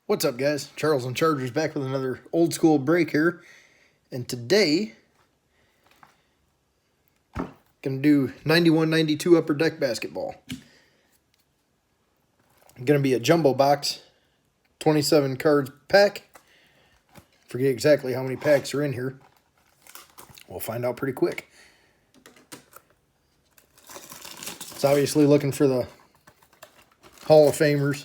What's up, guys? Charles and Chargers back with another old school break here. And today, gonna do 91-92 Upper Deck basketball. Gonna be a jumbo box, 27 cards pack. Forget exactly how many packs are in here. We'll find out pretty quick. It's obviously looking for the Hall of Famers.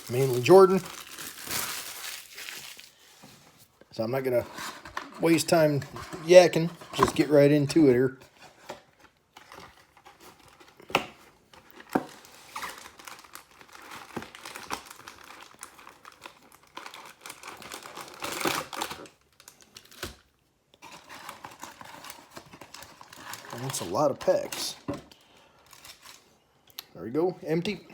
Mainly Jordan. So I'm not going to waste time yakking. Just get right into it here. That's a lot of packs. There we go. Empty.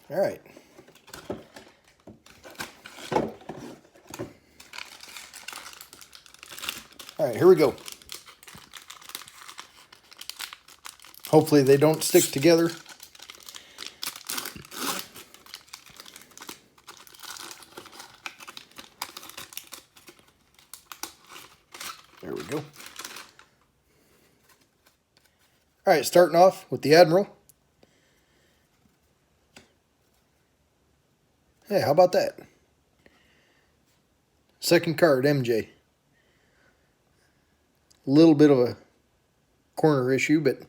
All right. All right, here we go. Hopefully they don't stick together. There we go. All right, starting off with the Admiral. Hey, how about that? Second card, MJ. A little bit of a corner issue, but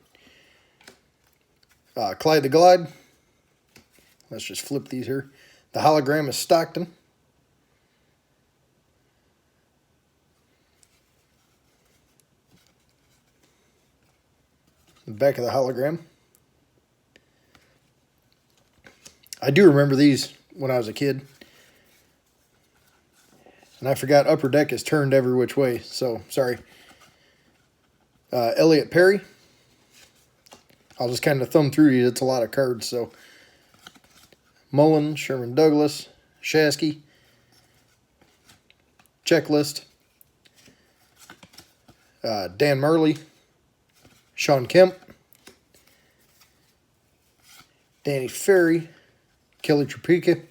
Clyde the Glide. Let's just flip these here. The hologram is Stockton. The back of the hologram. I do remember these when I was a kid. And I forgot Upper Deck is turned every which way, so sorry. Elliot Perry. I'll just kind of thumb through these. It's a lot of cards, so. Mullen, Sherman Douglas, Shasky. Checklist. Dan Marley. Sean Kemp. Danny Ferry. Kelly Trapika.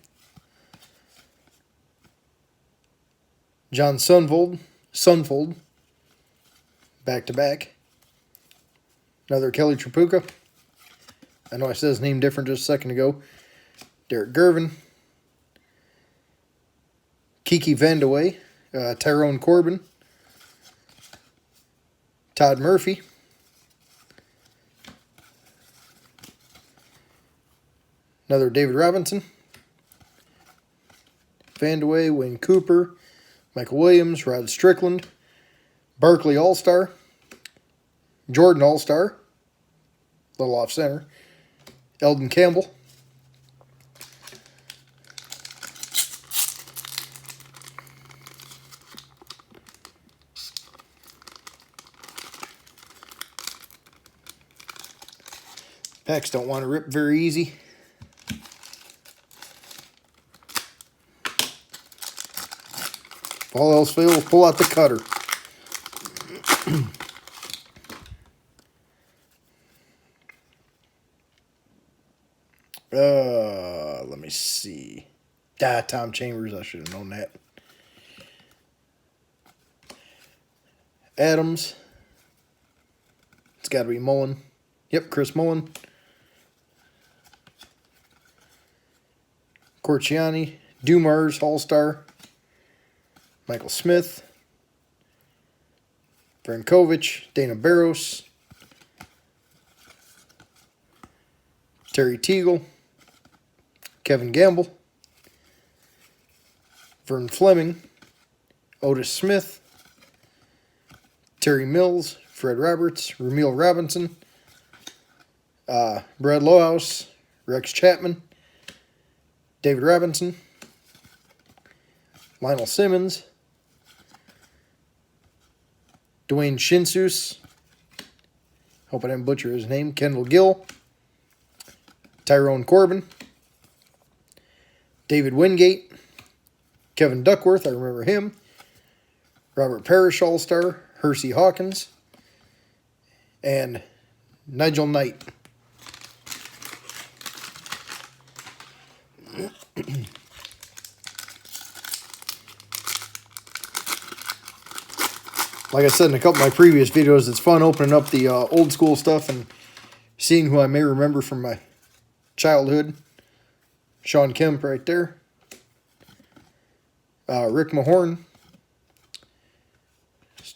John Sunfold. Back to back. Another Kelly Trapuka. I know I said his name different just a second ago. Derek Gervin. Kiki Vandeweghe. Tyrone Corbin. Todd Murphy. Another David Robinson. Vandeweghe, Wayne Cooper. Michael Williams, Rod Strickland. Barkley All-Star. Jordan All-Star. Little off center. Eldon Campbell. Packs don't want to rip very easy. If all else fails, pull out the cutter. Let me see. Tom Chambers, I should have known that. Adams. It's got to be Mullen. Yep, Chris Mullen. Corciani. Dumars, All-Star. Michael Smith. Brankovic. Dana Barros. Terry Teagle. Kevin Gamble. Vern Fleming. Otis Smith. Terry Mills. Fred Roberts. Ramil Robinson. Brad Lohaus. Rex Chapman. David Robinson. Lionel Simmons. Dwayne Shinsus. Hope I didn't butcher his name. Kendall Gill. Tyrone Corbin. David Wingate. Kevin Duckworth, I remember him. Robert Parrish, All-Star. Hersey Hawkins. And Nigel Knight. Like I said in a couple of my previous videos, it's fun opening up the old school stuff and seeing who I may remember from my childhood. Sean Kemp right there. Rick Mahorn.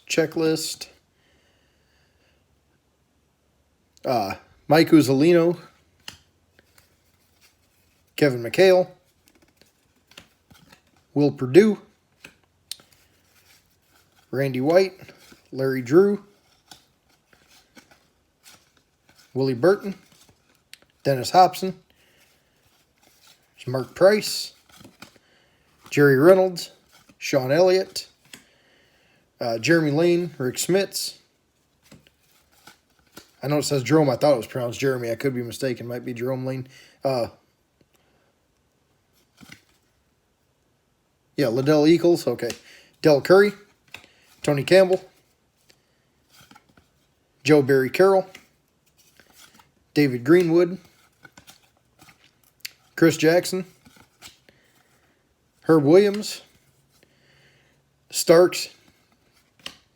Checklist. Mike Uzzolino. Kevin McHale. Will Perdue. Randy White, Larry Drew, Willie Burton, Dennis Hobson, Mark Price, Jerry Reynolds, Sean Elliott, Jeremy Lane, Rick Smits. I know it says Jerome. I thought it was pronounced Jeremy. I could be mistaken. Might be Jerome Lane. Yeah, Liddell Eccles. Okay. Del Curry. Tony Campbell, Joe Barry Carroll, David Greenwood, Chris Jackson, Herb Williams, Starks.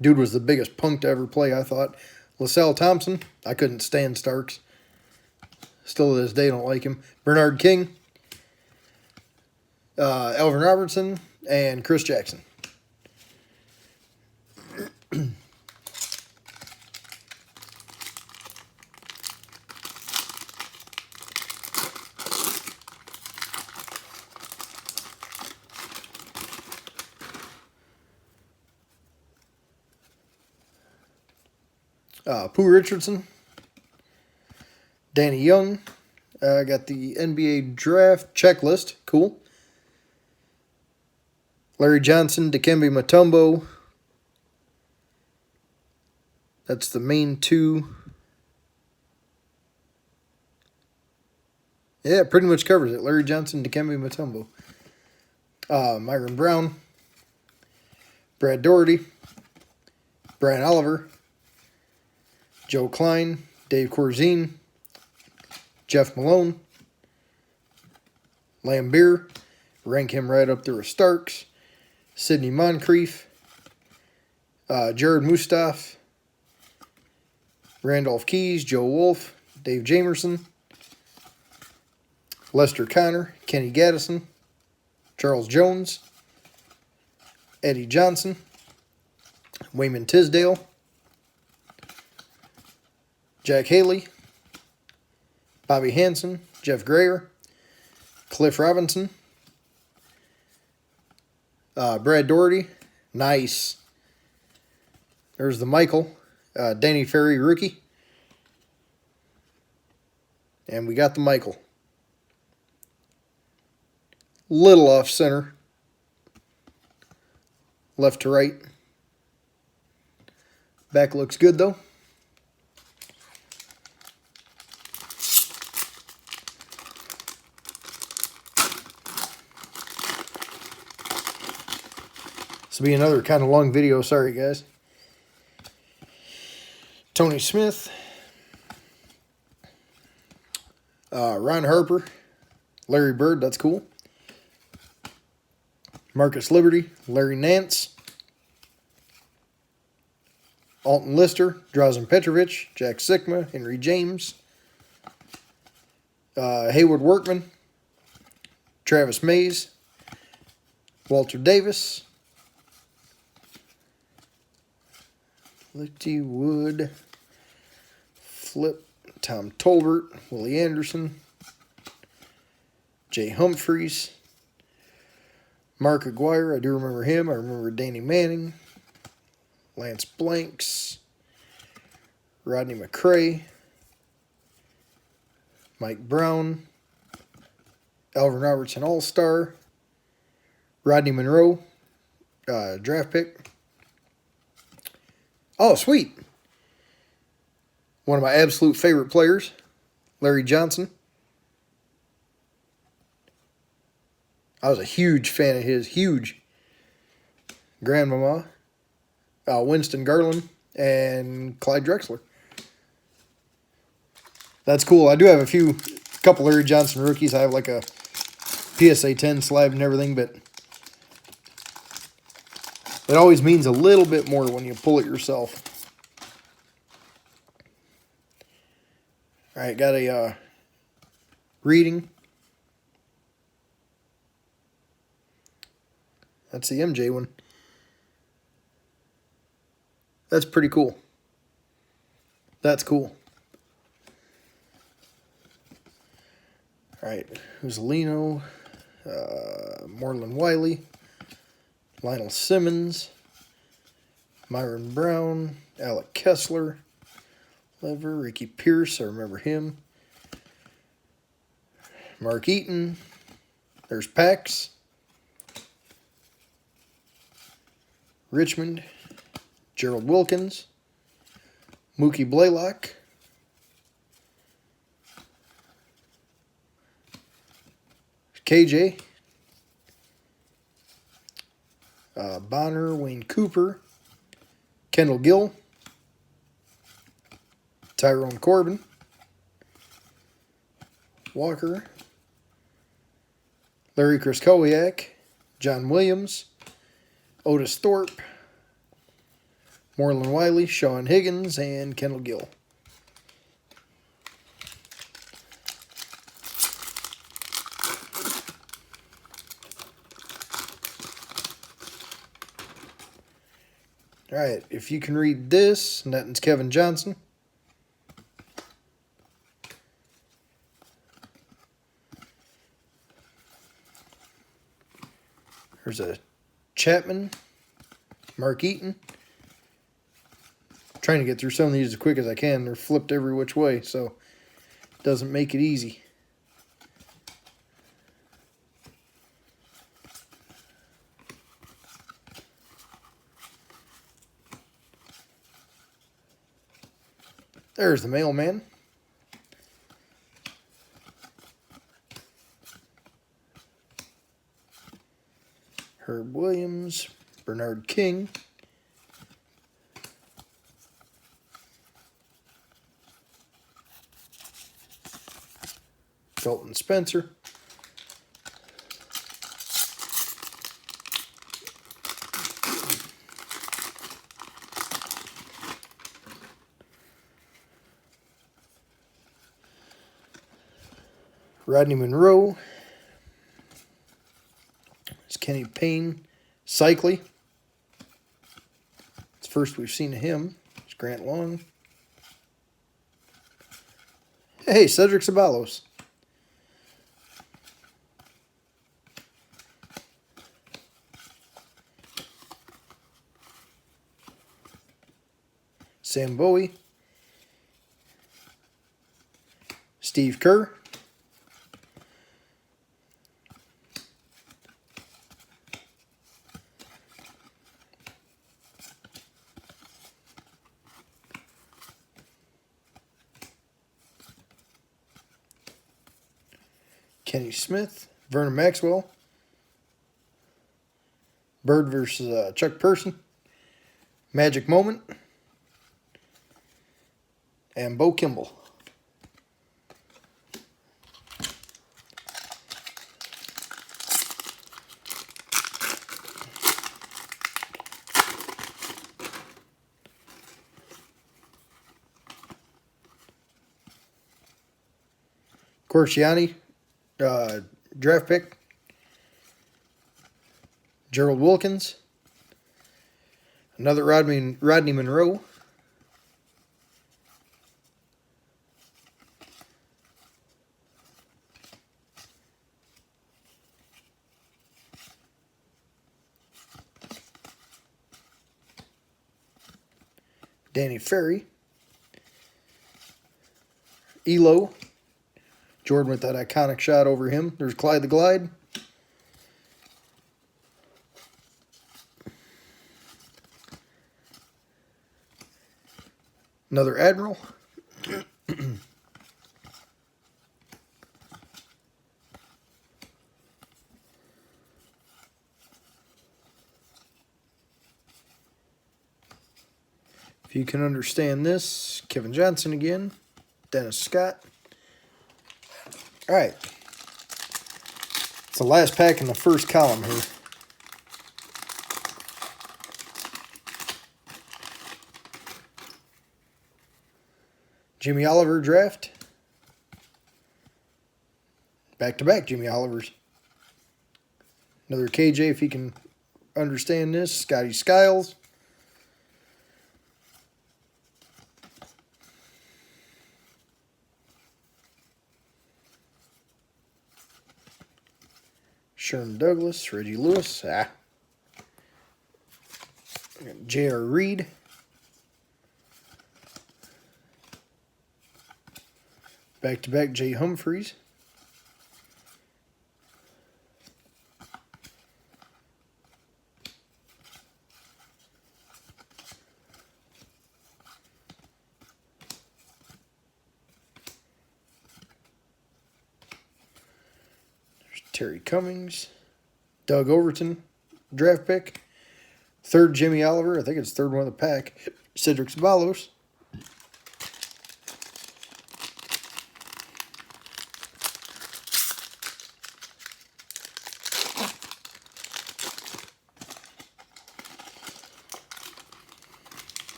Dude was the biggest punk to ever play, I thought. LaSalle Thompson. I couldn't stand Starks. Still to this day, don't like him. Bernard King, Alvin Robertson, and Chris Jackson. Pooh Richardson, Danny Young. Got the NBA draft checklist. Cool. Larry Johnson, Dikembe Mutombo. That's the main two. Yeah, it pretty much covers it. Larry Johnson, Dikembe Mutombo. Myron Brown. Brad Doherty. Brian Oliver. Joe Klein. Dave Corzine. Jeff Malone. Lambeer. Rank him right up there with Starks. Sidney Moncrief. Jared Mustaf. Randolph Keys. Joe Wolf. Dave Jamerson. Lester Connor. Kenny Gaddison. Charles Jones. Eddie Johnson. Wayman Tisdale. Jack Haley. Bobby Hansen. Jeff Grayer. Cliff Robinson. Brad Doherty. Nice. There's the Michael. Danny Ferry rookie. And we got the Michael. Little off center. Left to right. Back looks good though. This will be another kind of long video. Sorry, guys. Tony Smith. Ron Harper. Larry Bird. That's cool. Marcus Liberty. Larry Nance. Alton Lister. Drazen Petrovic. Jack Sikma. Henry James. Hayward Workman. Travis Mays. Walter Davis. Lichty Wood. Flip. Tom Tolbert. Willie Anderson. Jay Humphreys. Mark Aguirre. I do remember him. I remember Danny Manning. Lance Blanks. Rodney McCray. Mike Brown. Alvin Robertson All-Star. Rodney Monroe. Draft pick. Oh, sweet. One of my absolute favorite players, Larry Johnson. I was a huge fan of his. Huge. Grandmama, Winston Garland, and Clyde Drexler. That's cool. I do have a couple Larry Johnson rookies. I have like a PSA 10 slab and everything, but it always means a little bit more when you pull it yourself. All right, got a reading. That's the MJ one. That's pretty cool. That's cool. All right, Usolino, Moreland Wiley, Lionel Simmons, Myron Brown, Alec Kessler, Lever, Ricky Pierce, I remember him, Mark Eaton, there's Pax, Richmond, Gerald Wilkins, Mookie Blaylock, KJ, Bonner, Wayne Cooper, Kendall Gill, Tyrone Corbin, Walker, Larry Kraskowiak, John Williams, Otis Thorpe, Moreland Wiley, Sean Higgins, and Kendall Gill. All right, if you can read this, Netton's Kevin Johnson. There's a Chapman, Mark Eaton. Trying to get through some of these as quick as I can. They're flipped every which way, so it doesn't make it easy. There's the mailman. Herb Williams, Bernard King, Dalton Spencer, Rodney Monroe, it's Kenny Payne, Cycli. It's first we've seen of him. It's Grant Long. Hey, Cedric Ceballos. Sam Bowie. Steve Kerr. Kenny Smith, Vernon Maxwell, Bird versus Chuck Person, Magic Moment, and Bo Kimball. Corciani, draft pick. Gerald Wilkins. Another Rodney Monroe. Danny Ferry. Elo. Jordan with that iconic shot over him. There's Clyde the Glide. Another Admiral. If you can understand this, Kevin Johnson again, Dennis Scott. All right. It's the last pack in the first column here. Jimmy Oliver draft. Back-to-back Jimmy Olivers. Another KJ, if you can understand this. Scotty Skiles. Sherman Douglas, Reggie Lewis. J.R. Reed. Back-to-back Jay Humphreys. Terry Cummings, Doug Overton, draft pick. Third Jimmy Oliver, I think it's third one of the pack. Cedric Ceballos.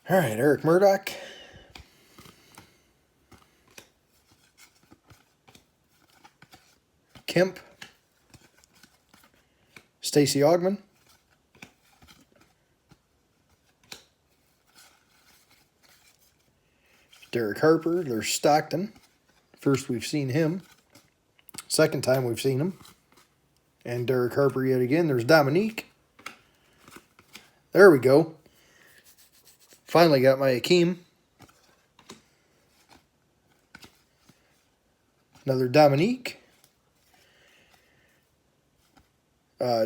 All right, Eric Murdoch. Kemp, Stacey Augmon, Derek Harper. There's Stockton. First we've seen him. Second time we've seen him. And Derek Harper yet again. There's Dominique. There we go. Finally got my Akeem. Another Dominique.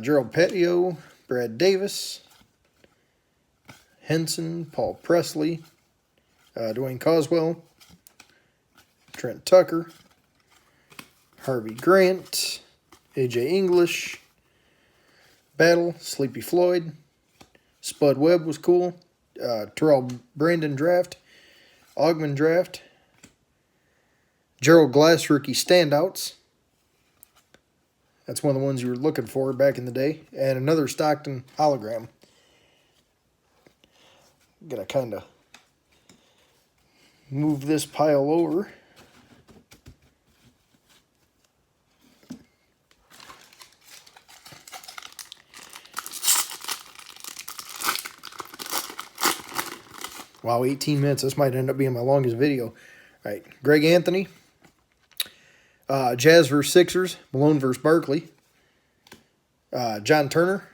Gerald Petio, Brad Davis, Henson, Paul Presley, Dwayne Coswell, Trent Tucker, Harvey Grant, AJ English, Battle, Sleepy Floyd, Spud Webb was cool, Terrell Brandon draft, Augmon draft, Gerald Glass rookie standouts. That's one of the ones you were looking for back in the day. And another Stockton hologram. I'm going to kind of move this pile over. Wow, 18 minutes. This might end up being my longest video. All right, Greg Anthony. Jazz vs. Sixers, Malone vs. Barkley, John Turner,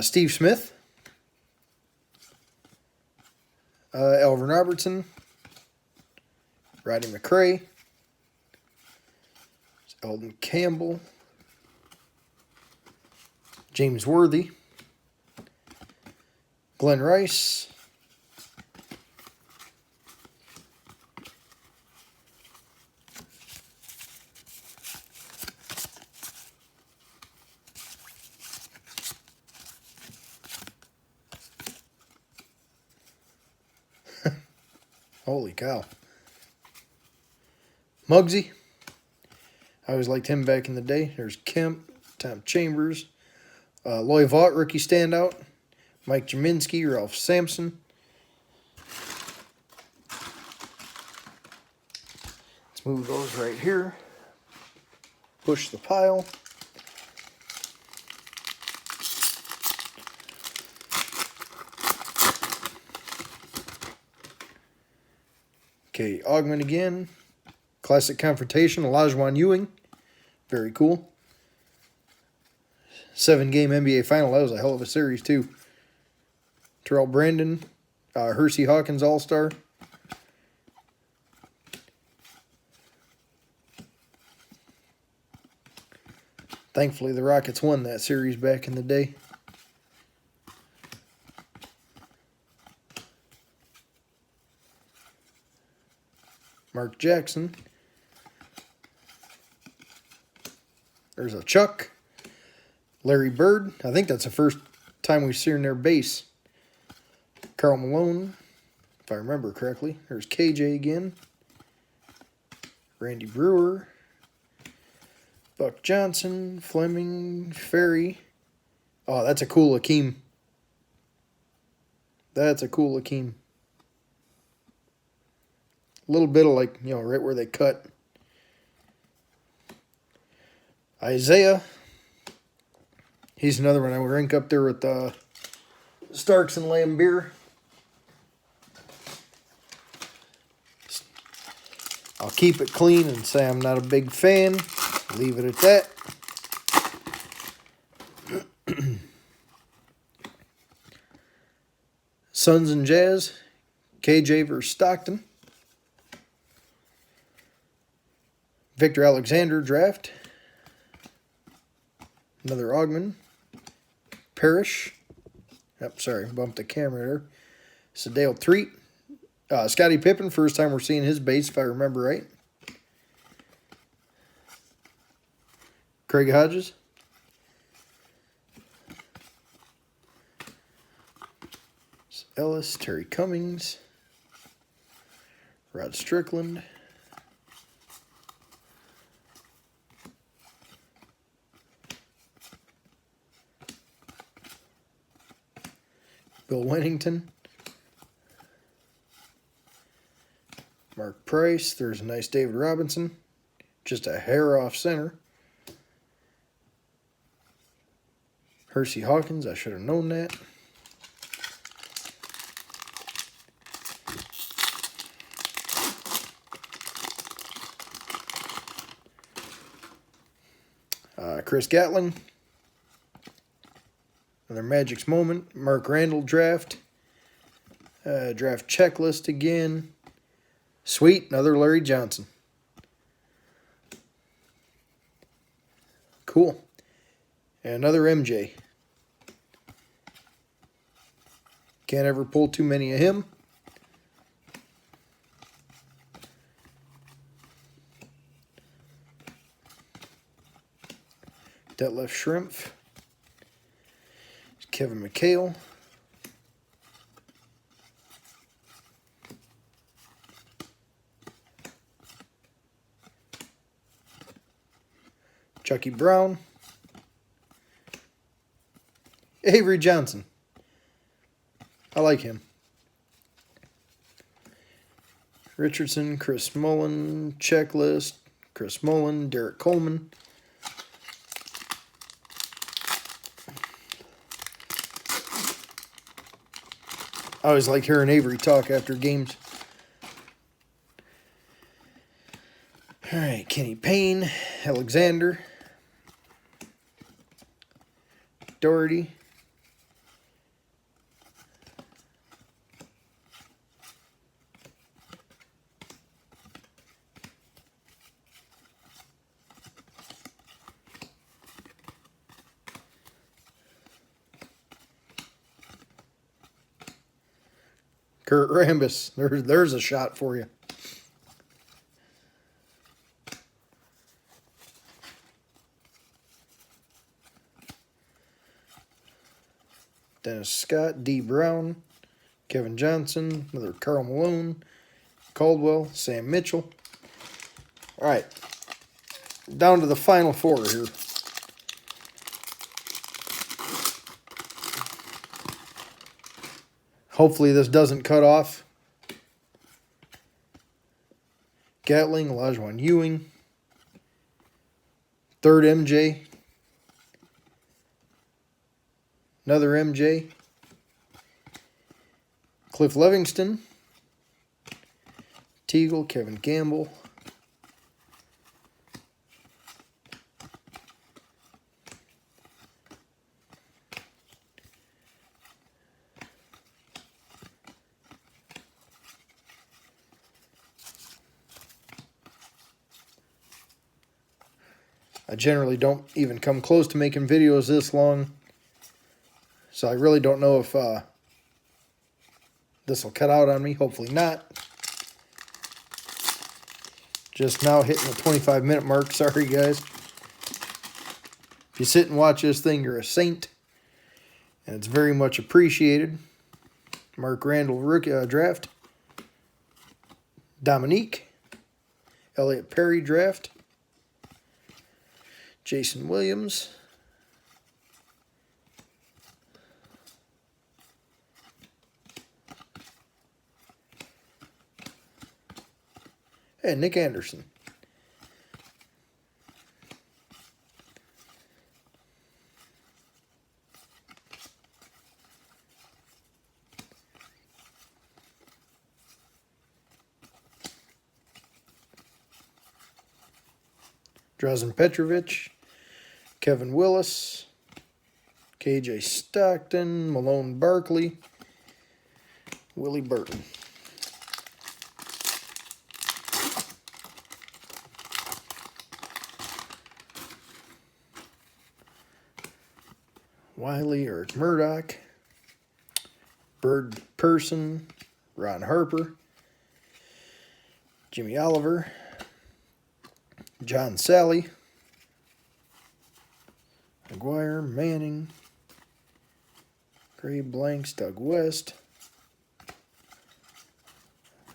Steve Smith, Alvin Robertson, Roddy McRae, Eldon Campbell, James Worthy, Glenn Rice, holy cow. Muggsy. I always liked him back in the day. There's Kemp, Tom Chambers, Loy Vaught, rookie standout, Mike Jaminski, Ralph Sampson. Let's move those right here. Push the pile. Okay, Augmon again. Classic Confrontation, Olajuwon Ewing. Very cool. 7-game NBA Final. That was a hell of a series, too. Terrell Brandon. Hersey Hawkins All-Star. Thankfully, the Rockets won that series back in the day. Mark Jackson. There's a Chuck. Larry Bird. I think that's the first time we've seen their base. Karl Malone, if I remember correctly. There's KJ again. Randy Brewer. Buck Johnson. Fleming. Ferry. Oh, that's a cool Akeem. That's a cool Akeem. A little bit of like, you know, right where they cut. Isaiah. He's another one I would rank up there with Starks and Lambeer. I'll keep it clean and say I'm not a big fan. Leave it at that. Suns and Jazz. KJ versus Stockton. Victor Alexander draft. Another Augman. Parrish. Yep, sorry, bumped the camera there. Sedale Treat. Scottie Pippen, first time we're seeing his base, if I remember right. Craig Hodges. Ellis, Terry Cummings. Rod Strickland. Bill Wennington. Mark Price. There's a nice David Robinson. Just a hair off center. Hersey Hawkins. I should have known that. Chris Gatling. Another Magic's moment. Mark Randall draft. Draft checklist again. Sweet. Another Larry Johnson. Cool. And another MJ. Can't ever pull too many of him. Detlef Schrempf. Kevin McHale. Chucky Brown. Avery Johnson. I like him. Richardson, Chris Mullen, checklist. Chris Mullen, Derek Coleman. I always like hearing Avery talk after games. All right, Kenny Payne, Alexander, Doherty, Kurt Rambis. There's a shot for you. Dennis Scott, D. Brown, Kevin Johnson, another Karl Malone, Caldwell, Sam Mitchell. All right, down to the final four here. Hopefully this doesn't cut off. Gatling, Olajuwon Ewing. Third MJ. Another MJ. Cliff Livingston. Teagle, Kevin Gamble. I generally don't even come close to making videos this long, so I really don't know if this will cut out on me. Hopefully not. Just now hitting the 25-minute mark. Sorry, guys. If you sit and watch this thing, you're a saint. And it's very much appreciated. Mark Randall rookie draft. Dominique. Elliot Perry draft. Jason Williams. And Nick Anderson. Drazen Petrovic, Kevin Willis, KJ Stockton, Malone Barkley, Willie Burton. Wiley, Eric Murdoch, Bird Person, Ron Harper, Jimmy Oliver, John Sally, McGuire, Manning, Gray Blanks, Doug West,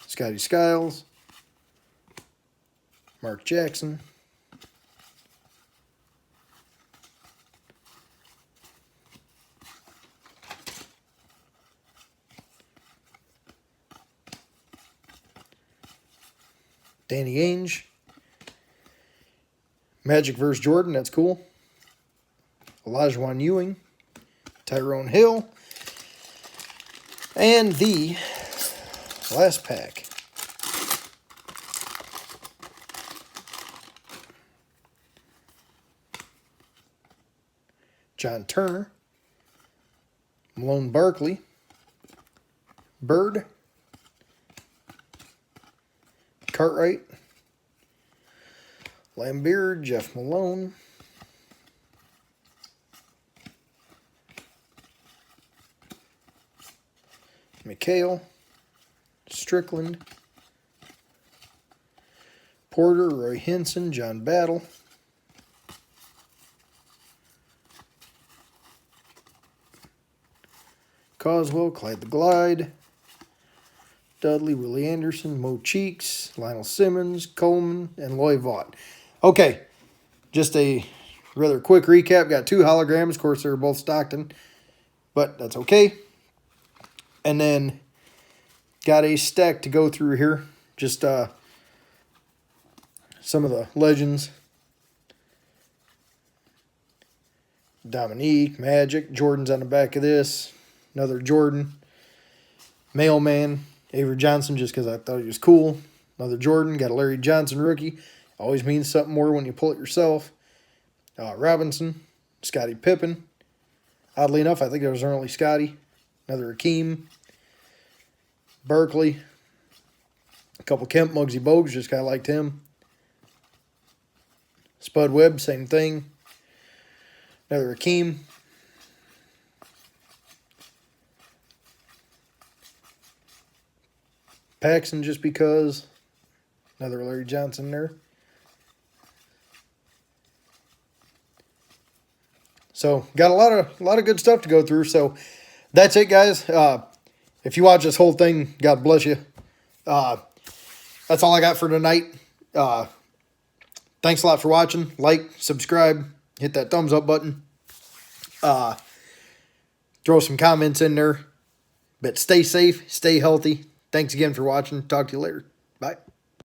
Scotty Skiles, Mark Jackson, Danny Ainge, Magic vs. Jordan, that's cool. Olajuwon Ewing, Tyrone Hill, and the last pack. John Turner, Malone Barkley, Bird, Cartwright, Lambeer, Jeff Malone, McHale, Strickland, Porter, Roy Hinson, John Battle, Coswell, Clyde the Glide, Dudley, Willie Anderson, Mo Cheeks, Lionel Simmons, Coleman, and Loy Vaught. Okay, just a rather quick recap. Got 2 holograms. Of course, they were both Stockton, but that's okay. And then got a stack to go through here. Just some of the legends. Dominique, Magic, Jordan's on the back of this. Another Jordan. Mailman, Avery Johnson, just because I thought he was cool. Another Jordan. Got a Larry Johnson rookie. Always means something more when you pull it yourself. Robinson, Scottie Pippen. Oddly enough, I think there was only Scottie. Another Hakeem. Berkeley. A couple Kemp, Muggsy Bogues, just kind of liked him. Spud Webb, same thing. Another Hakeem. Paxson, just because. Another Larry Johnson there. So got a lot of good stuff to go through. So that's it, guys. If you watch this whole thing, God bless you. That's all I got for tonight. Thanks a lot for watching. Like, subscribe, hit that thumbs up button. Throw some comments in there. But stay safe, stay healthy. Thanks again for watching. Talk to you later. Bye.